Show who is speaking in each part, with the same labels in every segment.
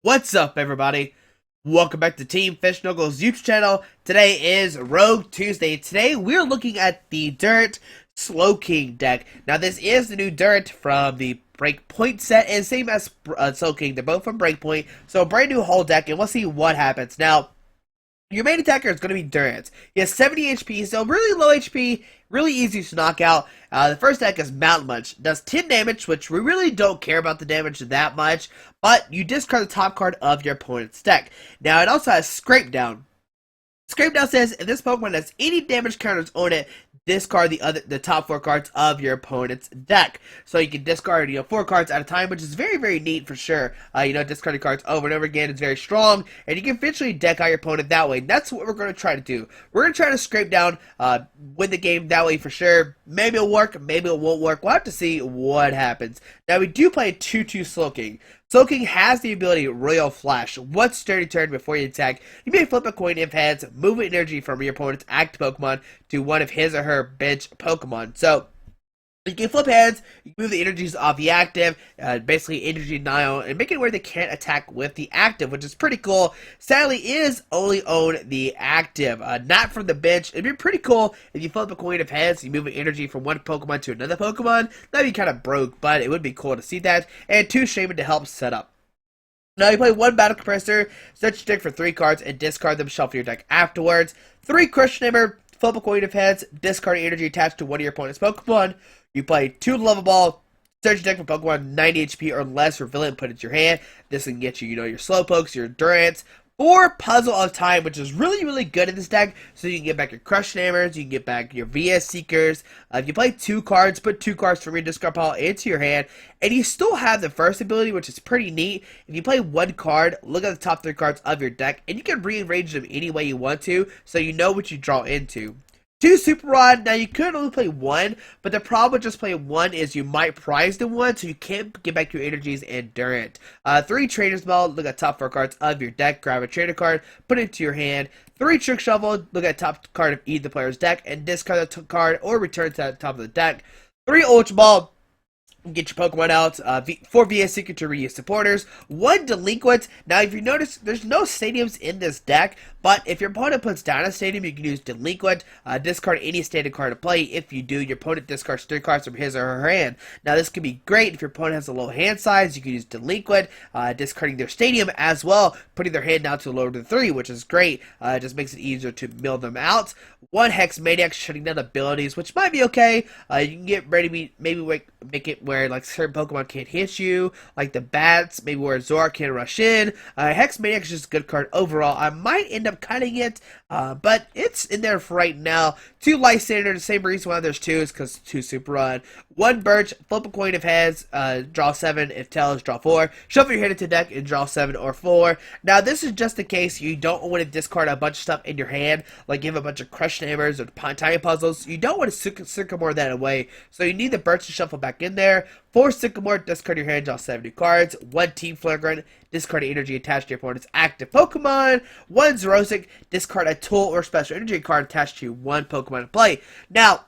Speaker 1: What's up, everybody? Welcome back to Team Fish Knuckles YouTube channel. Today is Rogue Tuesday. Today we're looking at the Durant Slowking Deck. Now this is the new Durant from the Breakpoint set, and same as Slowking. They're both from Breakpoint, so a brand new whole deck, and we'll see what happens. Now, your main attacker is going to be Durant. He has 70 HP, so really low HP, really easy to knock out. The first deck is Mountain Munch. Does 10 damage, which we really don't care about the damage that much, but you discard the top card of your opponent's deck. Now, it also has Scrape Down. Scrape Down says, if this Pokemon has any damage counters on it, discard the top 4 cards of your opponent's deck. So you can discard 4 cards at a time, which is very, very neat for sure. Discarding cards over and over again is very strong, and you can eventually deck out your opponent that way. And that's what we're going to try to do. We're going to try to scrape down, win the game that way for sure. Maybe it'll work, maybe it won't work. We'll have to see what happens. Now we do play 2-2 Slowking. Slowking has the ability Royal Flash. Once during turn before you attack, you may flip a coin if heads, move energy from your opponent's active Pokemon to one of his or her bench Pokemon. So, you can flip heads, you can move the energies off the active, basically energy denial, and make it where they can't attack with the active, which is pretty cool. Sadly, it is only on the active, not from the bench. It'd be pretty cool if you flip a coin of heads, you move energy from one Pokemon to another Pokemon. That'd be kind of broke, but it would be cool to see that. And 2 Shaman to help set up. Now you play 1 Battle Compressor, search your deck for 3 cards, and discard them, shuffle your deck afterwards. 3 Crush Hammer, flip a coin of heads, discard energy attached to one of your opponent's Pokemon. You play 2 Lava Ball, search your deck for Pokemon 90 HP or less for villain, put it in your hand. This can get you, your Slowpokes, your Durants. 4 Puzzle of Time, which is really, really good in this deck, so you can get back your Crush Hammers, you can get back your VS Seekers. If you play 2 cards, put 2 cards from your discard pile into your hand, and you still have the first ability, which is pretty neat. If you play 1 card, look at the top 3 cards of your deck, and you can rearrange them any way you want to, so you know what you draw into. 2 Super Rod. Now you could only play 1, but the problem with just playing 1 is you might prize the 1, so you can't get back your energies in Durant. 3 Trainer's Bell. Look at top 4 cards of your deck, grab a trainer card, put it into your hand. 3 Trick Shovel. Look at top card of either player's deck and discard the card or return to the top of the deck. 3 Ultra Ball. Get your Pokemon out. 4 VS Seeker to reuse supporters. 1 Delinquent. Now, if you notice, there's no stadiums in this deck, but if your opponent puts down a stadium, you can use Delinquent. Discard any standard card to play. If you do, your opponent discards 3 cards from his or her hand. Now, this can be great if your opponent has a low hand size. You can use Delinquent, discarding their stadium as well, putting their hand down to lower than 3, which is great. It just makes it easier to mill them out. 1 Hex Maniac, shutting down abilities, which might be okay. You can get ready to make it where certain Pokemon can't hit you, like the bats, maybe where Zora can't rush in. Hex Maniac is just a good card overall. I might end up cutting it, but it's in there for right now. 2 Lysander, the same reason why there's 2 is because 2 Super Run. 1 Birch, flip a coin of heads, draw 7, if tails, draw 4. Shuffle your hand into deck and draw 7 or 4. Now this is just in case you don't want to discard a bunch of stuff in your hand, like you have a bunch of Crush Hammers or Tiny Puzzles. You don't want to Sycamore that away, so you need the Birch to shuffle back in there. 4 Sycamore, discard your hand, draw 70 cards. 1 Team Flagrant, discard energy attached to your opponent's active Pokemon. 1 Xerosic, discard a tool or special energy card attached to 1 Pokemon to play. Now,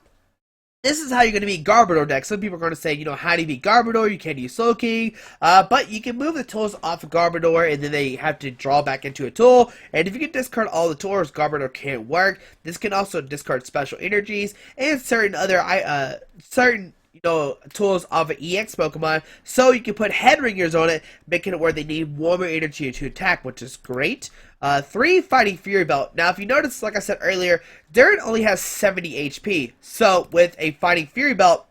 Speaker 1: this is how you're going to beat Garbodor deck. Some people are going to say, how do you beat Garbodor? You can't use Slowking. But you can move the tools off of Garbodor, and then they have to draw back into a tool. And if you can discard all the tools, Garbodor can't work. This can also discard special energies and certain other, tools of an EX Pokemon, so you can put head ringers on it, making it where they need warmer energy to attack, which is great. 3 Fighting Fury Belt. Now, if you notice, like I said earlier, Durant only has 70 HP, so with a Fighting Fury Belt,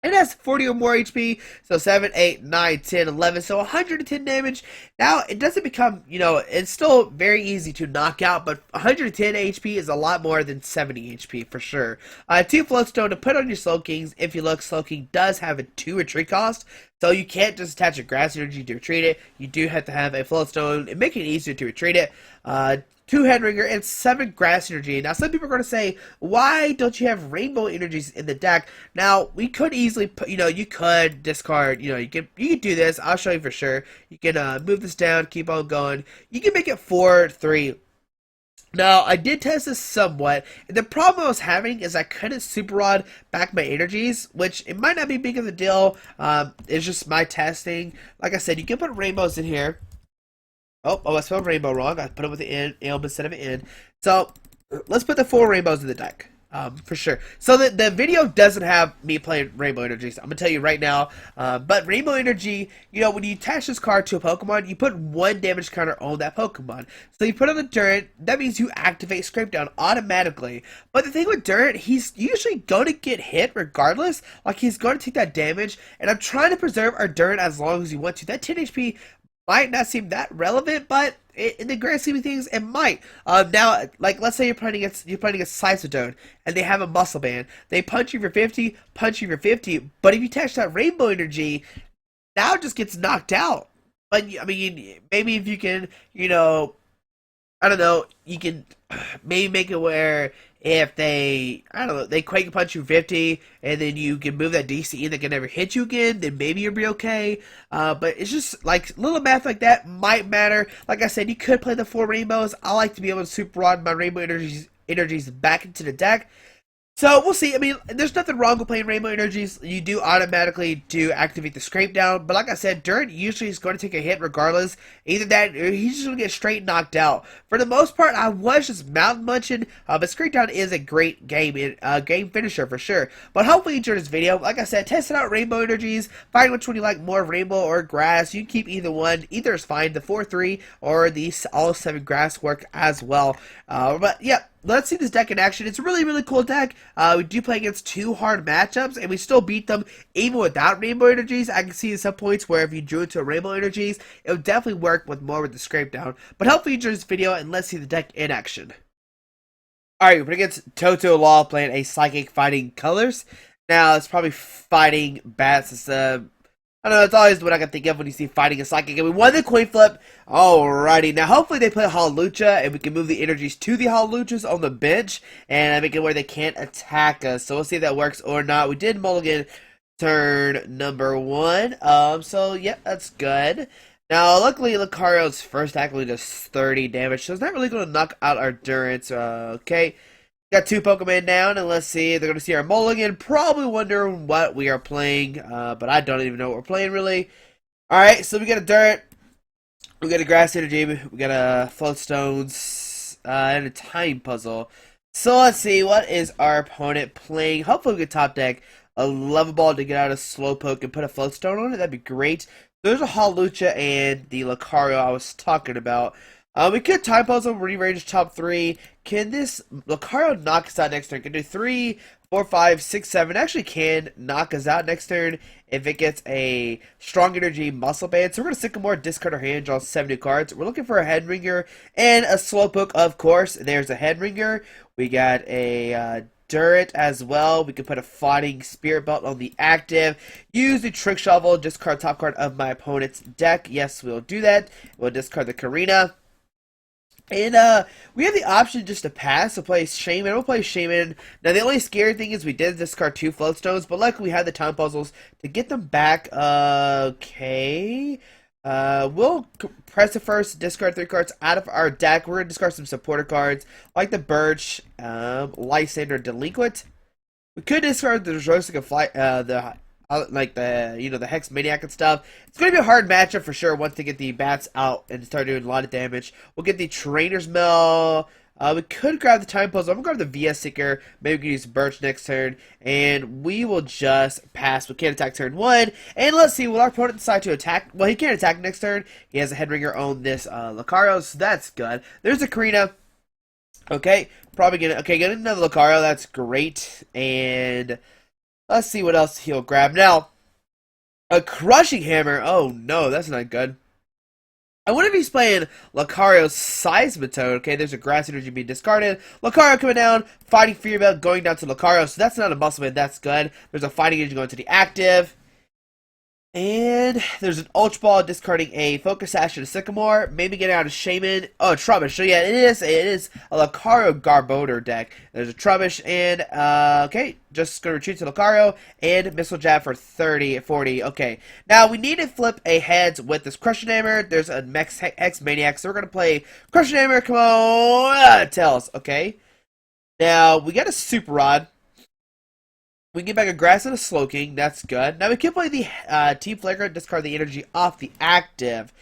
Speaker 1: it has 40 or more HP, so 7, 8, 9, 10, 11, so 110 damage. Now, it doesn't become, it's still very easy to knock out, but 110 HP is a lot more than 70 HP for sure. 2 Floatstone to put on your Slowkings. If you look, Slowking does have a 2 retreat cost, so you can't just attach a grass energy to retreat it. You do have to have a Floatstone and make it easier to retreat it. 2 Headringer, and 7 Grass Energy. Now, some people are going to say, why don't you have Rainbow Energies in the deck? Now, we could easily put, you could discard, you can do this. I'll show you for sure. You can move this down, keep on going. You can make it 4-3. Now, I did test this somewhat, and the problem I was having is I couldn't Super Rod back my energies, which it might not be big of a deal. It's just my testing. Like I said, you can put rainbows in here. I spelled rainbow wrong. I put it with the N instead of an N. So let's put the 4 rainbows in the deck. For sure. So the video doesn't have me playing Rainbow Energies. I'm gonna tell you right now. But Rainbow Energy, when you attach this card to a Pokemon, you put 1 damage counter on that Pokemon. So you put on the Durant, that means you activate Scrape Down automatically. But the thing with Durant, he's usually going to get hit regardless. Like, he's going to take that damage. And I'm trying to preserve our Durant as long as you want to. That 10 HP might not seem that relevant, but in the grand scheme of things, it might. Now, like, let's say you're playing against Sisodone, and they have a muscle band. They punch you for 50, punch you for 50, but if you attach that Rainbow Energy, now it just gets knocked out. But I mean, maybe if you can, I don't know, you can maybe make it where if they, I don't know, they Quake Punch you 50, and then you can move that DC and they can never hit you again, then maybe you'll be okay. But it's just, like, little math like that might matter. Like I said, you could play the 4 rainbows. I like to be able to super rod my Rainbow energies back into the deck. So, we'll see. I mean, there's nothing wrong with playing Rainbow Energies. You do automatically activate the Scrape Down. But like I said, Durant usually is going to take a hit regardless. Either that or he's just going to get straight knocked out. For the most part, I was just mountain munching. But Scrape Down is a great game finisher for sure. But hopefully you enjoyed this video. Like I said, testing out Rainbow Energies. Find which one you like more, Rainbow or Grass. You can keep either one. Either is fine. The 4-3 or the all 7 Grass work as well. But yeah. Let's see this deck in action. It's a really, really cool deck. We do play against 2 hard matchups, and we still beat them even without Rainbow Energies. I can see in some points where if you drew into Rainbow Energies, it would definitely work with more with the Scrape Down. But hopefully you enjoyed this video, and let's see the deck in action. Alright, we're against Toto Law playing a Psychic fighting Colors. Now, it's probably fighting Bats. It's I don't know, it's always what I can think of when you see fighting a Psychic. And we won the coin flip. Alrighty, now hopefully they play Hawlucha, and we can move the energies to the Hawluchas on the bench, and make it where they can't attack us. So we'll see if that works or not. We did mulligan turn number 1. So yeah, that's good. Now, luckily, Lucario's first attack only does 30 damage, so it's not really going to knock out our Durant. Okay. Got 2 Pokemon down, and let's see. They're going to see our mulligan. Probably wondering what we are playing, but I don't even know what we're playing, really. Alright, so we got a Durant. We got a Grass Energy. We got a Float Stones, and a Time Puzzle. So let's see. What is our opponent playing? Hopefully we get top deck a Level Ball to get out of Slowpoke and put a Float Stone on it. That'd be great. There's a Hawlucha and the Lucario I was talking about. We could Time Puzzle, rearrange top 3. Can this Lucario knock us out next turn? Can do 3, 4, 5, 6, 7. Actually can knock us out next turn if it gets a Strong Energy Muscle Band. So we're going to Sycamore, discard our hand, draw 7 new cards. We're looking for a Head Ringer and a Slowpoke, of course. There's a Head Ringer. We got a Durant as well. We can put a Fighting Spirit Belt on the active. Use the Trick Shovel, discard top card of my opponent's deck. Yes, we'll do that. We'll discard the Karina. And we have the option just to pass, to play Shaman. We'll play Shaman. Now, the only scary thing is we did discard 2 Float Stones, but luckily we had the Time Puzzles to get them back. Okay. We'll press it first, discard 3 cards out of our deck. We're going to discard some supporter cards, like the Birch, Lysander, Delinquent. We could discard the Drosika Fly, like the Hex Maniac and stuff. It's going to be a hard matchup for sure once they get the bats out and start doing a lot of damage. We'll get the Trainer's Mill. We could grab the Time Puzzle. I'm going to grab the VS Seeker. Maybe we can use Birch next turn. And we will just pass. We can't attack turn 1. And let's see, will our opponent decide to attack? Well, he can't attack next turn. He has a Head Ringer on this Lucario, so that's good. There's a Karina. Okay, probably get another Lucario. That's great. And let's see what else he'll grab. Now, a Crushing Hammer. Oh, no, that's not good. I wonder if he's playing Lucario's Seismitoad. Okay, there's a Grass Energy being discarded. Lucario coming down. Fighting Fury Belt going down to Lucario. So that's not a Muscle Man. That's good. There's a Fighting Energy going to the active. And there's an Ultra Ball discarding a Focus Sash and a Sycamore. Maybe getting out a Shaman. Oh, a Trubbish. So yeah, it is a Lucario Garbodor deck. There's a Trubbish and, okay, just going to retreat to Lucario and Missile Jab for 30, 40. Okay, now we need to flip a heads with this Crushing Hammer. There's a Hex Maniac, so we're going to play Crushing Hammer. Come on, Tails. Okay, now we got a Super Rod. We can get back a Grass and a Slowking. That's good. Now we can play the Team Flagrant, discard the energy off the active.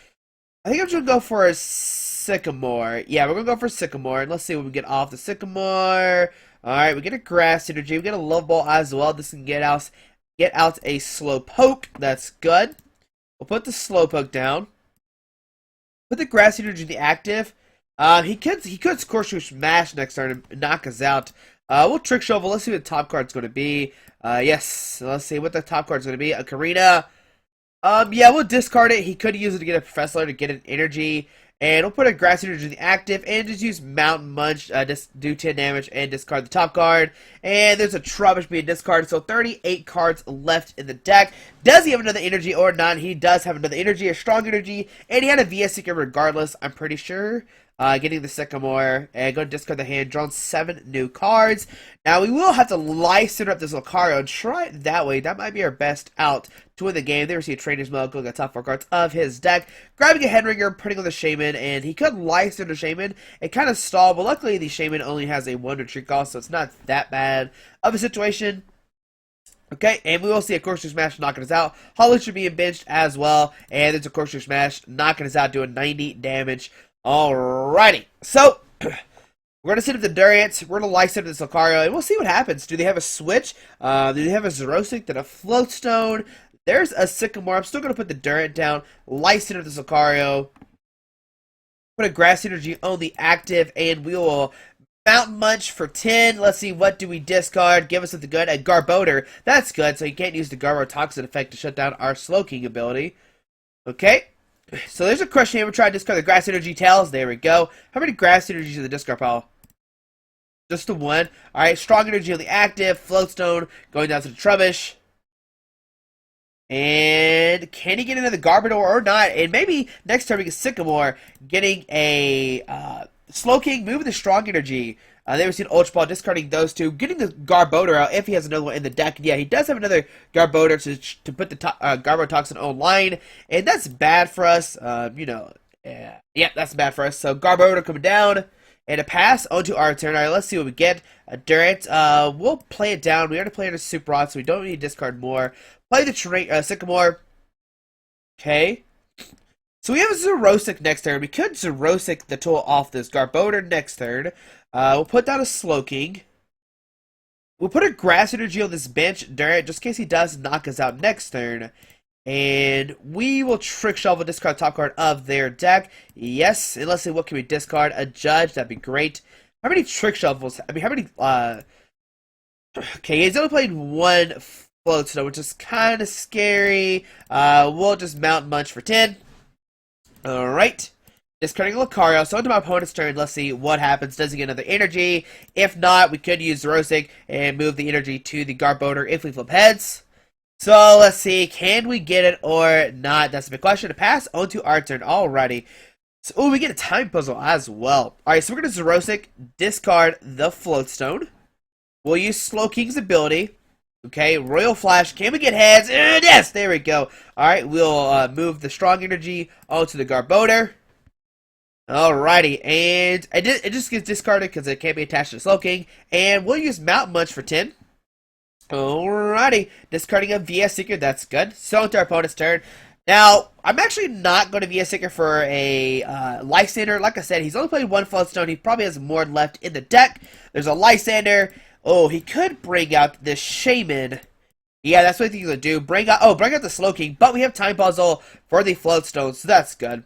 Speaker 1: I think I'm just gonna go for a Sycamore. Yeah, we're gonna go for Sycamore. And let's see what we get off the Sycamore. Alright, we get a Grass Energy. We get a Love Ball as well. This can get out a Slowpoke. That's good. We'll put the Slowpoke down. Put the Grass Energy in the active. He could Scorch Smash next turn and knock us out. We'll Trick Shovel. Let's see what the top card's going to be. Yes, let's see what the top card's going to be. A Karina. Yeah, we'll discard it. He could use it to get a Professor to get an energy. And we'll put a Grass Energy in the active and just use Mountain Munch, just do 10 damage and discard the top card. And there's a Trubbish being discarded, so 38 cards left in the deck. Does he have another energy or not? He does have another energy, a strong energy, and he had a VS Seeker regardless, I'm pretty sure. Getting the Sycamore, and going to discard the hand, drawing 7 new cards. Now, we will have to Lysander up this Lucario and try it that way. That might be our best out to win the game. They receive Trainer's Mode, going to the top 4 cards of his deck. Grabbing a Headringer, putting on the Shaman, and he could Lysander the Shaman and kind of stall, but luckily the Shaman only has a Wonder Tree cost, so it's not that bad of a situation. Okay, and we will see a Corkscrew Smash knocking us out. Hollow should be benched as well, and there's a Corkscrew Smash knocking us out, doing 90 damage. Alrighty, so we're going to sit up the Durant, we're going to Lysander this Lucario, and we'll see what happens. Do they have a switch? Do they have a Xerosic, then a Floatstone? There's a Sycamore. I'm still going to put the Durant down, Lysander this Lucario, put a Grass Energy on the active, and we will Mountain Munch for 10. Let's see, what do we discard? Give us something good. A Garbodor. That's good, so you can't use the Garbodor Toxin effect to shut down our Slowking ability. Okay. So there's a question here. We're trying to discard the Grass Energy Tails. There we go. How many Grass Energies in the discard pile? Just the one. Alright, Strong Energy on the active. Floatstone going down to the Trubbish. And can he get another Garbodor or not? And maybe next turn we get Sycamore getting a Slowking, moving the Strong Energy. They received Ultra Ball, discarding those two, getting the Garbodor out if he has another one in the deck. Yeah, he does have another Garbodor to put the Garbodor Toxin online, and that's bad for us. Yeah, that's bad for us. So Garbodor coming down, and a pass onto our turn. All right, let's see what we get. Durant, we'll play it down. We already played a Super Rod, so we don't need to discard more. Play the Sycamore. Okay. So we have a Xerosic next turn. We could Xerosic the tool off this Garbodor next turn. We'll put down a Slowking. We'll put a Grass Energy on this bench, Durant, just in case he does knock us out next turn. And we will Trick Shovel, discard top card of their deck. Yes, and let's see, what can we discard? A Judge, that'd be great. How many Trick Shovels? I mean, how many, okay, he's only played one Floatstone, which is kind of scary. We'll just Mountain Munch for 10. Alright. Discarding Lucario. So into my opponent's turn, let's see what happens. Does he get another energy? If not, we could use Xerosic and move the energy to the Garbodor if we flip heads. So let's see, can we get it or not? That's the big question. To pass onto our turn. Alrighty. So, we get a time puzzle as well. Alright, so we're going to Xerosic, discard the Floatstone. We'll use Slowking's ability. Okay, Royal Flash. Can we get heads? Yes, there we go. Alright, we'll move the Strong Energy onto the Garbodor. Alrighty, and it just gets discarded because it can't be attached to Slowking. And we'll use Mountain Munch for 10. Alrighty, discarding a VS Seeker, that's good. So into our opponent's turn. Now, I'm actually not going to VS Seeker for a Lysander. Like I said, he's only played one Floatstone. He probably has more left in the deck. There's a Lysander. Oh, he could bring out the Shaman. Yeah, that's what he's going to do. Bring out the Slowking. But we have Time Puzzle for the Floatstone, so that's good.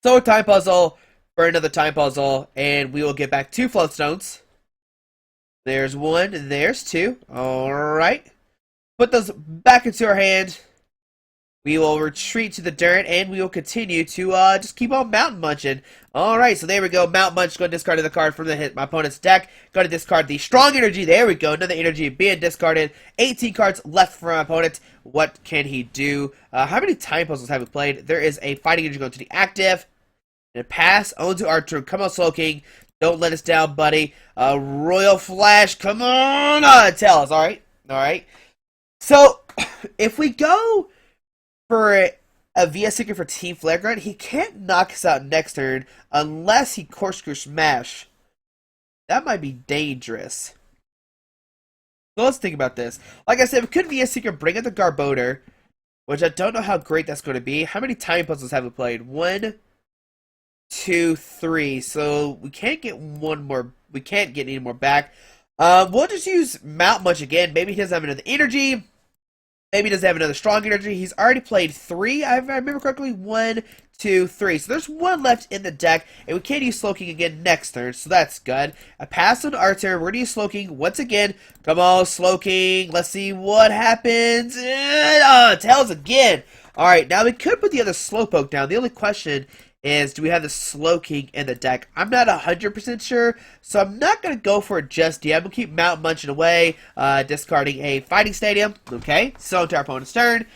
Speaker 1: So a Time Puzzle for another Time Puzzle, and we will get back 2 Floatstones. There's 1, there's 2. Alright. Put those back into our hand. We will retreat to the Durant, and we will continue to just keep on Mountain Munching. Alright, so there we go. Mountain Munch, going to discard the card from my opponent's deck. Going to discard the Strong Energy. There we go. Another energy being discarded. 18 cards left for my opponent. What can he do? How many Time Puzzles have we played? There is a Fighting Energy going to the active. And a pass onto our turn. Come on, Slowking. Don't let us down, buddy. Royal Flash. Come on. Tell us. Alright. Alright. So, if we go for a VS Seeker for Team Flagrant, he can't knock us out next turn unless he Corkscrew Smash. That might be dangerous. So let's think about this. Like I said, we could VS Seeker bring out the Garbodor. which I don't know how great that's going to be. How many time puzzles have we played? 1, 2, 3. So we can't get one more. We can't get any more back. We'll just use Mount Much again. Maybe he doesn't have another energy. Maybe he doesn't have another strong energy. He's already played 3, if I remember correctly. 1, 2, 3. So there's 1 left in the deck, and we can't use Slowking again next turn, so that's good. A pass on our turn. We're going to use Slowking once again. Come on, Slowking. Let's see what happens. Tails again. Alright, now we could put the other Slowpoke down. The only question is, do we have the Slowking in the deck? I'm not 100% sure, so I'm not going to go for it just yet. I'm going to keep Mount Munching away, discarding a Fighting Stadium. Okay, so to our opponent's turn.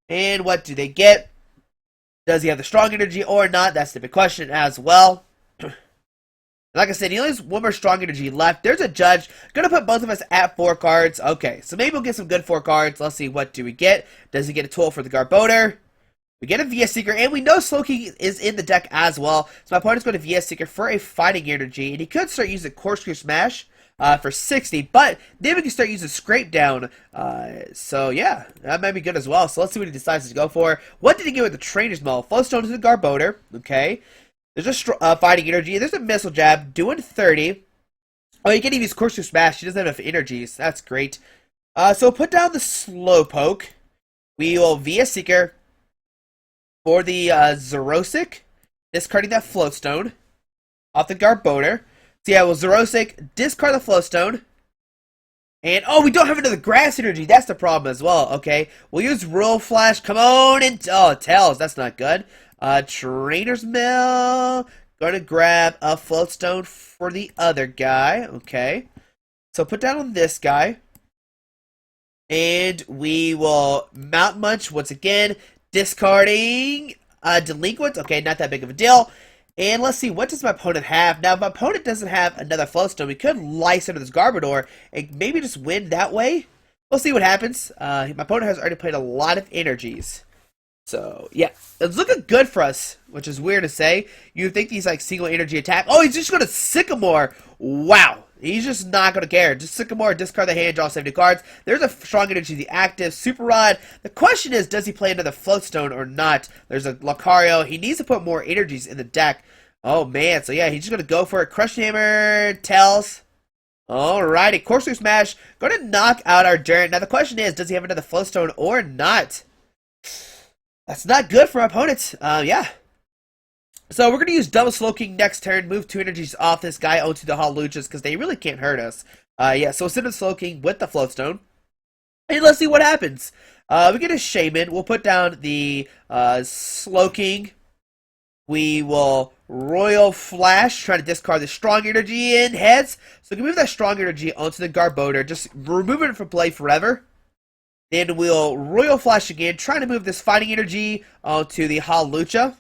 Speaker 1: And what do they get? Does he have the strong energy or not? That's the big question as well. Like I said, he only has 1 more strong energy left. There's a judge. Gonna put both of us at 4 cards. Okay, so maybe we'll get some good 4 cards. Let's see, what do we get? Does he get a tool for the Garbodor? We get a VS Seeker, and we know Slowking is in the deck as well. So my opponent's going to VS Seeker for a Fighting Energy, and he could start using Corkscrew Smash for 60, but then we can start using Scrape Down. So yeah, that might be good as well. So let's see what he decides to go for. What did he get with the Trainer's Maul? Flowstone to the Garbodor. Okay. There's a Fighting Energy. There's a Missile Jab doing 30. Oh, he can even use Corkscrew Smash. He doesn't have enough energies. That's great. So put down the Slowpoke. We will VS Seeker for the Xerosic, discarding that Floatstone off the Garbodor. So yeah, well, Xerosic, discard the Floatstone. And, oh, we don't have another Grass Energy. That's the problem as well. Okay, we'll use Royal Flash. Come on, and, oh, Tails, that's not good. Trainer's Mill. Gonna grab a Floatstone for the other guy. Okay, so put down on this guy. And we will Mount Munch once again. Discarding Delinquent. Okay, not that big of a deal. And let's see, what does my opponent have? Now, if my opponent doesn't have another Flowstone, we could Lice under this Garbodor and maybe just win that way. We'll see what happens. My opponent has already played a lot of energies. So, yeah, it's looking good for us, which is weird to say. You'd think he's like single energy attack. Oh, he's just going to Sycamore. Wow. He's just not going to care. Just Sycamore, discard the hand, draw 70 cards. There's a strong energy, the active, Super Rod. The question is, does he play another Floatstone or not? There's a Lucario. He needs to put more energies in the deck. Oh, man. So, yeah, he's just going to go for it. Crush Hammer, Tails. Alrighty. Corkscrew Smash. Going to knock out our Durant. Now, the question is, does he have another Floatstone or not? That's not good for our opponents. Yeah. So we're going to use double Slowking next turn, move 2 energies off this guy onto the Holuchas because they really can't hurt us. Yeah, so we'll send in Slowking with the Floatstone. And let's see what happens. We get a Shaman. We'll put down the Slowking. We will Royal Flash, try to discard the strong energy in heads. So we can move that strong energy onto the Garbodor, just removing it from play forever. Then we'll Royal Flash again, trying to move this fighting energy onto the Holucha.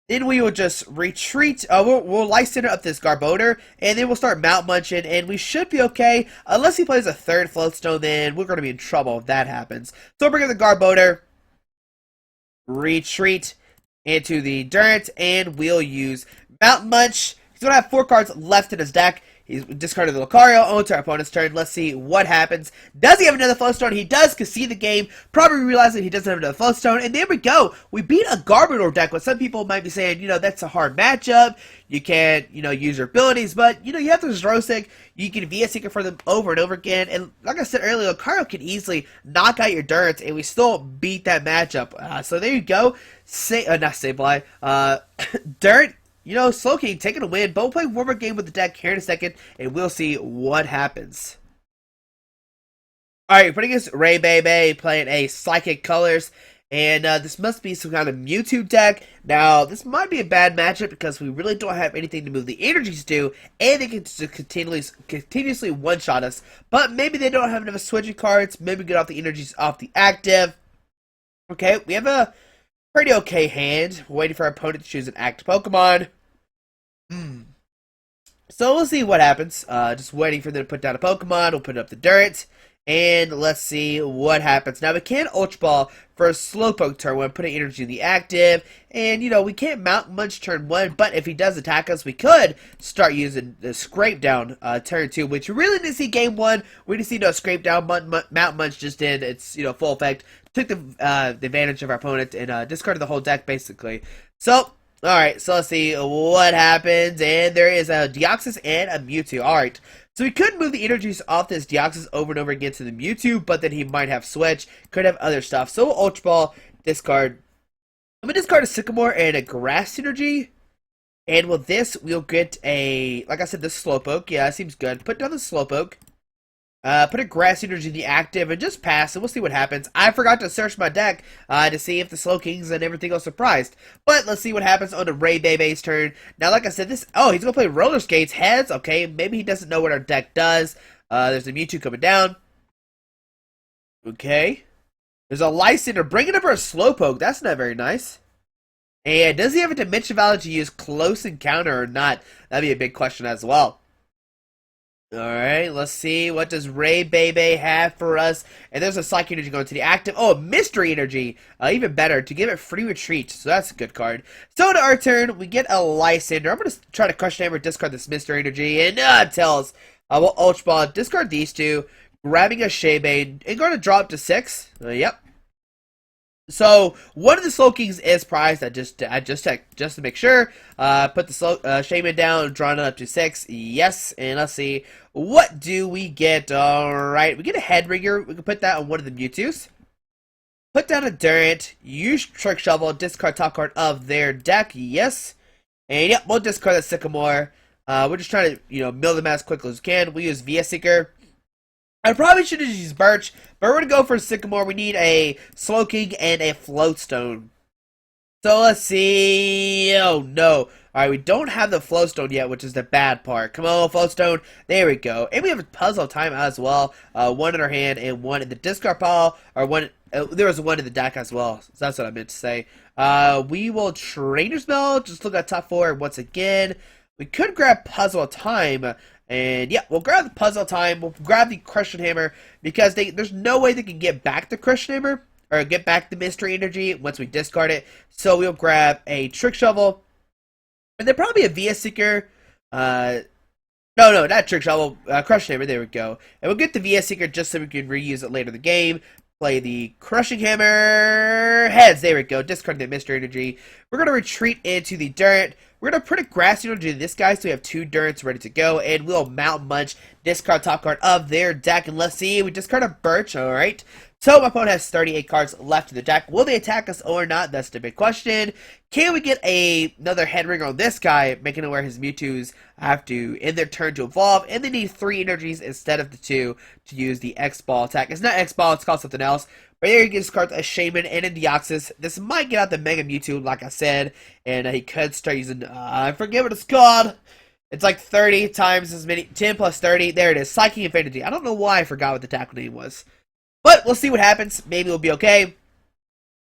Speaker 1: Then we will just retreat. We'll Life Center up this Garbodor, and then we'll start Mount Munching, and we should be okay. Unless he plays a third Floatstone, then we're going to be in trouble if that happens. So we'll bring in the Garbodor, retreat into the Durant, and we'll use Mount Munch. He's going to have 4 cards left in his deck. He's discarded the Lucario onto our opponent's turn. Let's see what happens. Does he have another Floatstone? He does, concede the game. Probably realizing he doesn't have another Floatstone. And there we go. We beat a Garbodor deck. What some people might be saying, you know, that's a hard matchup. You can't, you know, use your abilities. But, you know, you have this Xerosic. You can VS Seeker for them over and over again. And like I said earlier, Lucario can easily knock out your Durants. And we still beat that matchup. So there you go. Not Sableye. Durant. You know, Slowking taking a win, but we'll play one more game with the deck here in a second, and we'll see what happens. Alright, putting us Ray Baby, playing a Psychic Colors, and this must be some kind of Mewtwo deck. Now, this might be a bad matchup because we really don't have anything to move the energies to, and they can just continuously one-shot us. But maybe they don't have enough switching cards, maybe get off the energies off the active. Okay, we have a pretty okay hand. We're waiting for our opponent to choose an active Pokemon. So we'll see what happens. Just waiting for them to put down a Pokemon. We'll put up the Durant. And let's see what happens. Now we can Ultra Ball for a Slowpoke turn 1, putting energy in the active. And, you know, we can't Mount Munch turn 1, but if he does attack us, we could start using the Scrape Down turn 2, which we really didn't see game 1. We didn't see no Scrape Down. Mount Munch just did its, you know, full effect took the advantage of our opponent and discarded the whole deck basically. So, alright, so let's see what happens. And there is a Deoxys and a Mewtwo. Alright, so we could move the energies off this Deoxys over and over again to the Mewtwo, but then he might have Switch, could have other stuff. So we'll Ultra Ball, discard. I'm going to discard a Sycamore and a Grass Energy. And with this, we'll get a, like I said, the Slowpoke. Yeah, that seems good. Put down the Slowpoke. Put a Grass Energy in the active and just pass, and we'll see what happens. I forgot to search my deck to see if the Slowkings and everything else surprised. But let's see what happens on the Ray Bebe's turn. Now, like I said, he's going to play Roller Skates. Heads, okay, maybe he doesn't know what our deck does. There's a Mewtwo coming down. Okay. There's a Lysander bringing over a Slowpoke. That's not very nice. And does he have a Dimension Value to use Close Encounter or not? That'd be a big question as well. Alright, let's see. What does Ray Bebe have for us? And there's a Psychic Energy going to the active. Oh, Mystery Energy. Even better, to give it free retreat. So that's a good card. So to our turn, we get a Lysander. I'm going to try to Crush Hammer, discard this Mystery Energy. And Tails. We'll Ultra Ball, discard these two. Grabbing a Shaybane. And going to drop to 6. Yep. So one of the Slowkings is prized. I just checked just to make sure. Put the Shaman down, drawn it up to 6. Yes, and let's see what do we get. All right, we get a Headringer. We can put that on one of the Mewtwo's. Put down a Durant. Use Trick Shovel. Discard top card of their deck. Yes, and yep, we'll discard that Sycamore. We're just trying to mill them as quickly as we can. We use VS Seeker. I probably should have used Birch, but we're going to go for Sycamore. We need a Slowking and a Floatstone. So let's see. Oh, no. Alright, we don't have the Floatstone yet, which is the bad part. Come on, Floatstone. There we go. And we have a Puzzle Time as well. One in our hand and one in the discard pile. Or one. There was one in the deck as well. So that's what I meant to say. We will Trainer's Bell. Just look at top 4 once again. We could grab Puzzle Time. And yeah, we'll grab the Puzzle Time, we'll grab the Crushing Hammer, because there's no way they can get back the Crushing Hammer, or get back the Mystery Energy once we discard it. So we'll grab a Trick Shovel, and then probably a VS Seeker, no, not Trick Shovel, Crushing Hammer, there we go. And we'll get the VS Seeker just so we can reuse it later in the game. Play the Crushing Hammer, heads, there we go, discard the Mystery Energy. We're going to retreat into the Durant. We're going to put a Grass Energy to this guy, so we have 2 Durants ready to go, and we'll Mountain Munch, discard top card of their deck, and let's see, we discard a Birch, alright. So my opponent has 38 cards left in the deck. Will they attack us or not? That's the big question. Can we get another Headringer on this guy, making it where his Mewtwo's have to end their turn to evolve, and they need 3 energies instead of the 2 to use the X-Ball attack. It's not X-Ball, it's called something else. But here he discards a Shaman and a Deoxys. This might get out the Mega Mewtwo, like I said, and he could start using, I forget what it's called. It's like 30 times as many, 10 plus 30. There it is, Psychic Infinity. I don't know why I forgot what the tackle name was. But we'll see what happens. Maybe it'll be okay.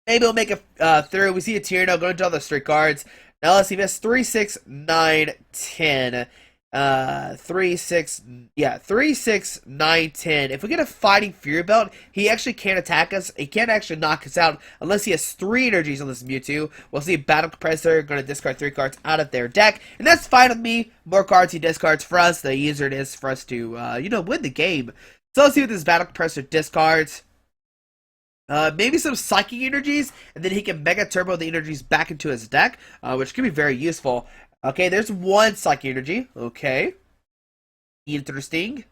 Speaker 1: Maybe we'll make it through. We see a Tyranno going to draw those 3 cards. Now let's see, that's 3, 6, 9, 10. 3, 6, 9, 10. If we get a Fighting Fury Belt, he actually can't attack us. He can't actually knock us out unless he has 3 energies on this Mewtwo. We'll see Battle Compressor going to discard 3 cards out of their deck, and that's fine with me. More cards he discards for us, the easier it is for us to, win the game. So let's see what this Battle Compressor discards. Maybe some Psychic Energies, and then he can Mega Turbo the energies back into his deck, which could be very useful. Okay, there's 1 Psychic Energy. Okay. Interesting.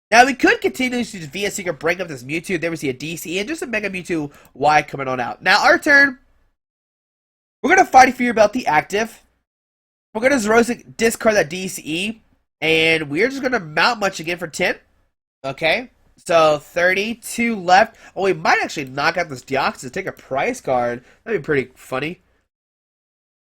Speaker 1: Now, we could continue to use VS Seeker, bring up this Mewtwo. There we see a DC and just a Mega Mewtwo Y coming on out. Now, our turn. We're going to Fighting Fury Belt the active. We're going to Xerosic discard that DCE. And we're just going to Mount Munch again for 10. Okay. So, 32 left. Oh, we might actually knock out this Deoxys and take a prize card. That'd be pretty funny.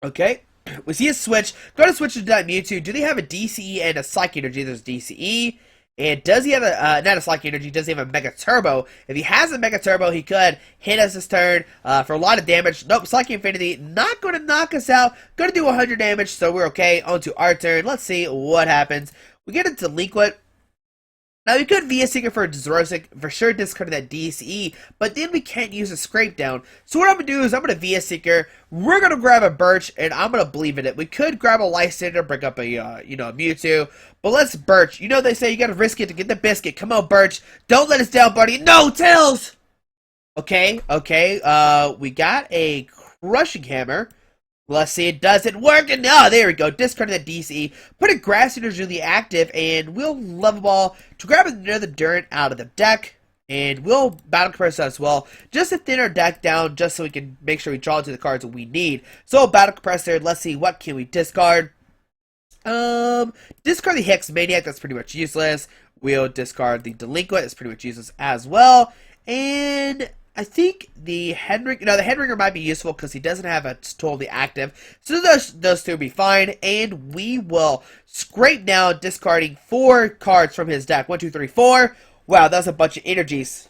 Speaker 1: Okay. We see a switch. Go to switch to that Mewtwo. Do they have a DCE and a Psychic Energy? There's DCE. And does he have a, not a Psychic Energy, does he have a Mega Turbo? If he has a Mega Turbo, he could hit us this turn for a lot of damage. Nope, Psychic Infinity, not going to knock us out. Going to do 100 damage, so we're okay. On to our turn. Let's see what happens. We get a Delinquent. Now, we could VS Seeker for Xerosic, for sure discard that DCE, but then we can't use a Scrape Down. So what I'm going to do is I'm going to VS Seeker, we're going to grab a Birch, and I'm going to believe in it. We could grab a Lysander, bring up a, a Mewtwo, but let's Birch. You know they say you got to risk it to get the biscuit. Come on, Birch. Don't let us down, buddy. No, Tails! Okay. We got a crushing hammer. Let's see, does it work? And oh, there we go. Discard that DC. Put a grass energy in the active, and we'll level ball to grab another Durant out of the deck. And we'll battle compress as well, just to thin our deck down, just so we can make sure we draw to the cards we need. So battle compressor. Let's see, what can we discard? Discard the Hex Maniac. That's pretty much useless. We'll discard the Delinquent. That's pretty much useless as well. And I think the Headringer, no, the Headringer might be useful because he doesn't have a totally active. So those two will be fine. And we will scrape down, discarding 4 cards from his deck. 1, 2, 3, 4. Wow, that was a bunch of energies.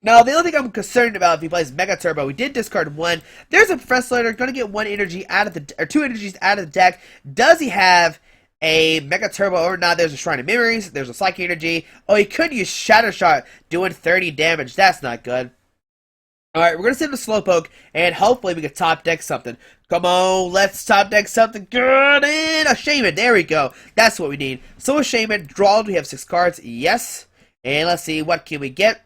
Speaker 1: Now, the only thing I'm concerned about if he plays Mega Turbo, we did discard 1. There's a Frustrator, going to get 1 energy out of the, or 2 energies out of the deck. Does he have a Mega Turbo or not? There's a Shrine of Memories. There's a Psychic Energy. Oh, he could use Shadow Shot, doing 30 damage. That's not good. Alright, we're going to send him a Slowpoke, and hopefully we can top deck something. Come on, let's top deck something good, and a Shaman. There we go. That's what we need. So a Shaman, draw, we have 6 cards. Yes. And let's see, what can we get?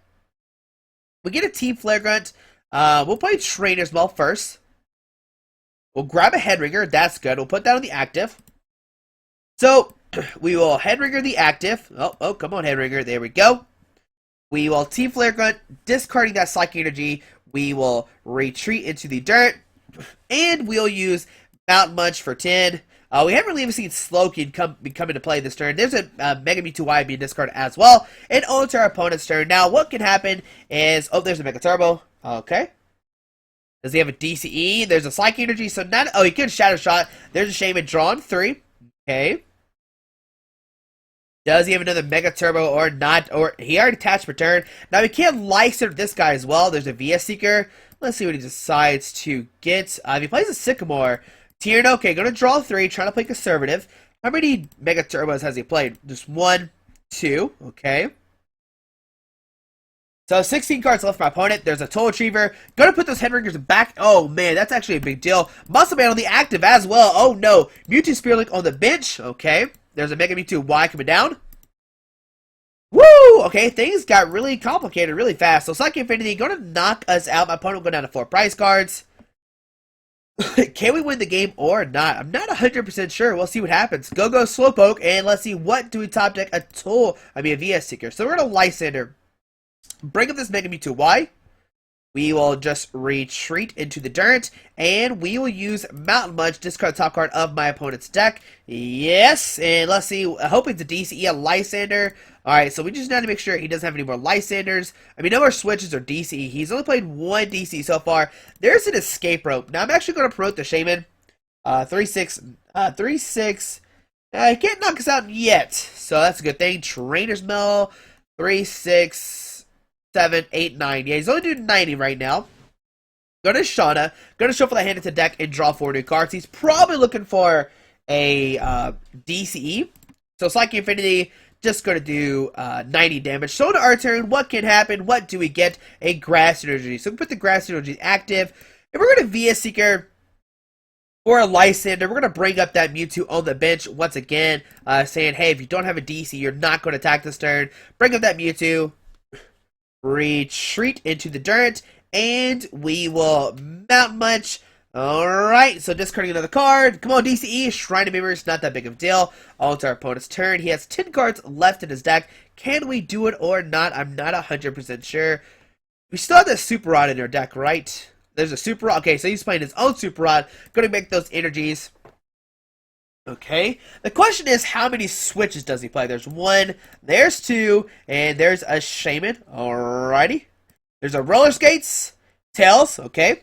Speaker 1: We get a Team Flare Grunt. We'll play Trainer's Maul first. We'll grab a Headringer. That's good. We'll put that on the active. So, we will Headringer the active. Oh, come on, Headringer. There we go. We will Team Flare Grunt, discarding that Psychic Energy. We will retreat into the dirt. And we'll use Mountain Munch for 10. We haven't really even seen Slowking come into play this turn. There's a Mega Mewtwo Y being discarded as well. And on to our opponent's turn. Now, what can happen is... Oh, there's a Mega Turbo. Okay. Does he have a DCE? There's a Psychic Energy. So, not... Oh, he could Shadow Shot. There's a Shaman drawn 3. Okay. Does he have another Mega Turbo or not? Or he already attached per turn. Now, we can't Lysander this guy as well. There's a VS Seeker. Let's see what he decides to get. If he plays a Sycamore... Tierno, okay, gonna draw 3, trying to play conservative. How many Mega Turbos has he played? Just 1, 2, okay. So 16 cards left for my opponent. There's a Toll Retriever. Gonna put those Headringers back. Oh man, that's actually a big deal. Muscle Man on the active as well. Oh no. Mewtwo Spear Link on the bench. Okay. There's a Mega Mewtwo Y coming down. Woo! Okay, things got really complicated really fast. So Psychic Infinity gonna knock us out. My opponent will go down to 4 prize cards. Can we win the game or not? I'm not 100% sure. We'll see what happens. Go Slowpoke, and let's see what do we top deck a VS Seeker. So we're gonna Lysander. Bring up this Mega Mewtwo Y. We will just retreat into the dirt, and we will use Mountain Munch, discard top card of my opponent's deck. Yes, and let's see, hoping to DCE a Lysander. Alright, so we just need to make sure he doesn't have any more Lysanders. I mean, no more switches or DCE. He's only played 1 DCE so far. There's an escape rope. Now, I'm actually going to promote the Shaman. 3-6. He can't knock us out yet, so that's a good thing. Trainer's Mill. 3, 6, 7, 8, 9. Yeah, he's only doing 90 right now. Go to Shauna. Going to shuffle the hand into deck and draw 4 new cards. He's probably looking for a DCE. So Psychic Infinity, just going to do 90 damage. So to our turn, what can happen? What do we get? A Grass Energy. So we put the Grass Energy active. And we're going to VS Seeker or a Lysander. We're going to bring up that Mewtwo on the bench once again, saying, hey, if you don't have a DC, you're not going to attack this turn. Bring up that Mewtwo. Retreat into the dirt. And we will Mountain Munch. Alright, so discarding another card. Come on, DCE. Shrine of Memories, not that big of a deal. On to our opponent's turn. He has 10 cards left in his deck. Can we do it or not? I'm not 100% sure. We still have the Super Rod in our deck, right? There's a Super Rod. Okay, so he's playing his own Super Rod. Going to make those energies. Okay. The question is, how many switches does he play? There's 1, there's 2, and there's a Shaman. Alrighty. There's a Roller Skates. Tails. Okay.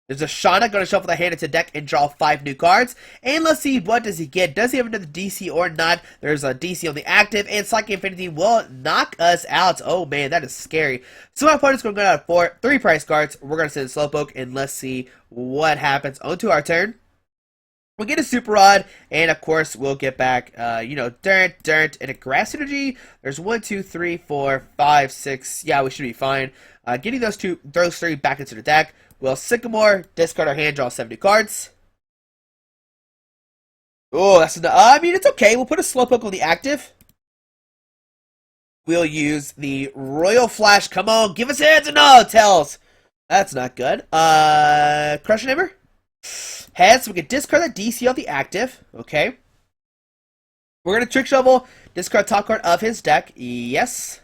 Speaker 1: There's a Shauna, going to shuffle the hand into deck and draw 5 new cards. And let's see, what does he get? Does he have another DC or not? There's a DC on the active, and Psychic Infinity will knock us out. Oh man, that is scary. So my opponent's going to go down to 3 prize cards. We're going to send a Slowpoke, and let's see what happens. On to our turn. We'll get a Super Rod, and of course, we'll get back, Durant, and a Grass Energy. There's 1, 2, 3, 4, 5, 6. Yeah, we should be fine. Getting those 3 back into the deck. We'll Sycamore, discard our hand, draw 70 cards. Oh, that's enough. I mean, it's okay. We'll put a Slowpoke on the active. We'll use the Royal Flash. Come on, give us heads and no tails. That's not good. Crush Hammer. Heads, so we can discard that DC off the active. Okay. We're going to Trick Shovel, discard top card of his deck. Yes.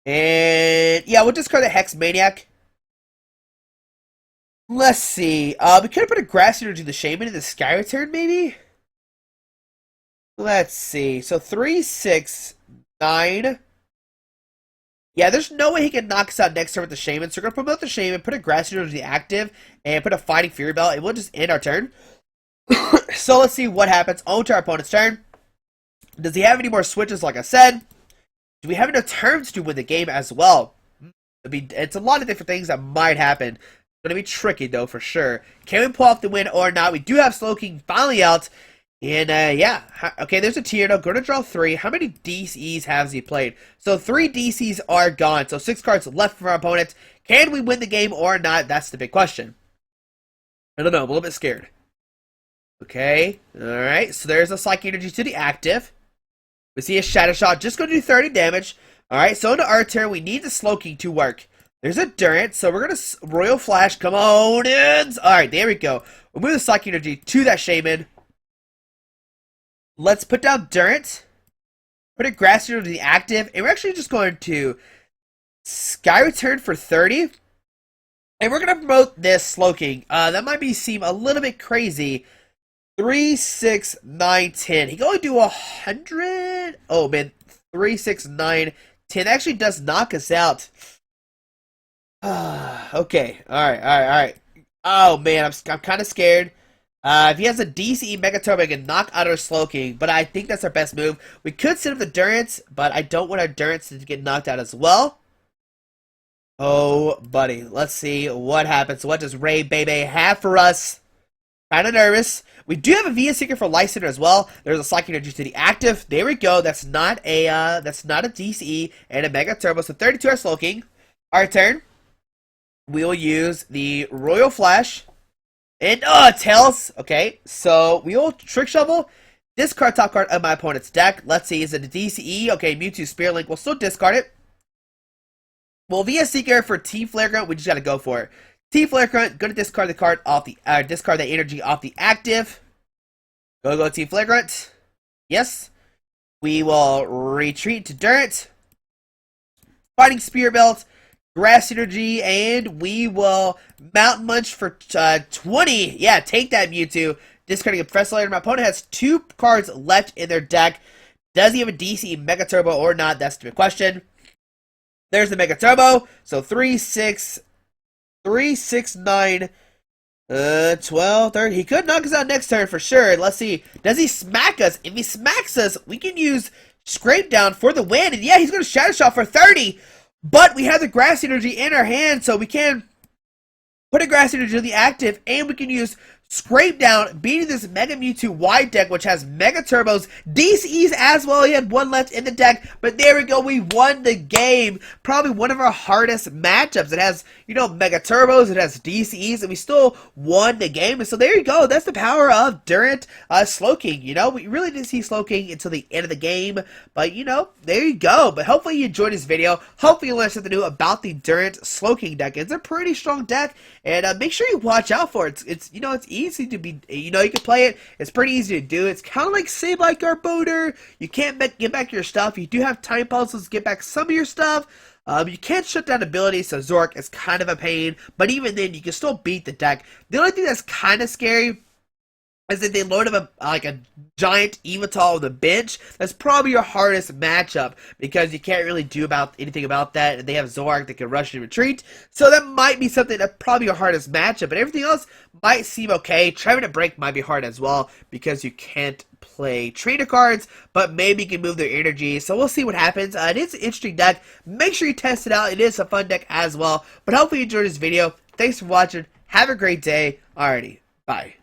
Speaker 1: And yeah, we'll discard the Hex Maniac. Let's see. We could have put a Grass Eater to the Shaman in the Sky Return, maybe? Let's see. So 3, 6, 9. Yeah, there's no way he can knock us out next turn with the Shaman. So we're going to promote the Shaman, put a Grass Eater to the active, and put a Fighting Fury Belt, and we'll just end our turn. So let's see what happens. On to our opponent's turn. Does he have any more switches, like I said? Do we have enough turns to win the game as well? I mean, it's a lot of different things that might happen. It's going to be tricky, though, for sure. Can we pull off the win or not? We do have Slowking finally out. And, yeah. Okay, there's a Tierno. Going to draw 3. How many DCs has he played? So, 3 DCs are gone. So, 6 cards left for our opponent. Can we win the game or not? That's the big question. I don't know. I'm a little bit scared. Okay. Alright. So, there's a Psychic Energy to the active. We see a Shadow Shot. Just going to do 30 damage. Alright. So, into our turn, we need the Slowking to work. There's a Durant. So, we're going to Royal Flash. Come on, dudes. Alright. There we go. We'll move the Psychic Energy to that Shaman. Let's put down Durant, put a Grass Eater to the active, and we're actually just going to Sky Return for 30. And we're going to promote this Slowking. That might seem a little bit crazy. 3, 6, 9, 10. He can only do 100. Oh, man. 3, 6, 9, 10. That actually does knock us out. Okay. Alright. Oh, man. I'm kind of scared. If he has a DCE Mega Turbo, he can knock out our Slowking, but I think that's our best move. We could set up the Durants, but I don't want our Durants to get knocked out as well. Oh, buddy. Let's see what happens. What does Ray Bebe have for us? Kind of nervous. We do have a VS Seeker for Light Center as well. There's a Psychic Energy to the active. There we go. That's not a DCE and a Mega Turbo. So 32 our Slowking. Our turn. We will use the Royal Flash. And, tails. Okay, so we will Trick Shovel. Discard top card of my opponent's deck. Let's see, is it a DCE? Okay, Mewtwo Spirit Link. We'll still discard it. Well, VS Seeker for Team Flare Grunt, we just gotta go for it. Team Flare Grunt, gonna discard the card off the, discard the energy off the active. Go, Team Flare Grunt. Yes. We will retreat to Durant. Fighting Spear Belt. Grass Energy, and we will Mountain Munch for 20. Yeah, take that, Mewtwo. Discarding a Professor Later. My opponent has 2 cards left in their deck. Does he have a DC Mega Turbo or not? That's the big question. There's the Mega Turbo. So 3, 6, 9, 12, 30. He could knock us out next turn for sure. Let's see. Does he smack us? If he smacks us, we can use Scrape Down for the win. And yeah, he's going to Shadow Shot for 30. But we have the Grass Energy in our hand, so we can put a Grass Energy to the active, and we can use Scrape Down, beating this Mega Mewtwo wide deck, which has Mega Turbos, DCs as well. He had 1 left in the deck, but there we go. We won the game. Probably one of our hardest matchups. It has, Mega Turbos, it has DCs, and we still won the game. And so there you go. That's the power of Durant Slowking. We really didn't see Slowking until the end of the game, but, there you go. But hopefully you enjoyed this video. Hopefully you learned something new about the Durant Slowking deck. It's a pretty strong deck, and make sure you watch out for it. It's easy to be, you can play it. It's pretty easy to do. It's kind of like Save Like Our Boater. You can't get back your stuff. You do have time puzzles to get back some of your stuff. You can't shut down abilities, so Zork is kind of a pain. But even then, you can still beat the deck. The only thing that's kind of scary is that they load up a giant Evital on the bench. That's probably your hardest matchup because you can't really do anything about that, and they have Zork that can rush and retreat. So that might be something that's probably your hardest matchup, but everything else might seem okay. Trying to break might be hard as well because you can't play trainer cards, but maybe you can move their energy. So we'll see what happens. It is an interesting deck. Make sure you test it out. It is a fun deck as well. But hopefully you enjoyed this video. Thanks for watching. Have a great day. Alrighty, bye.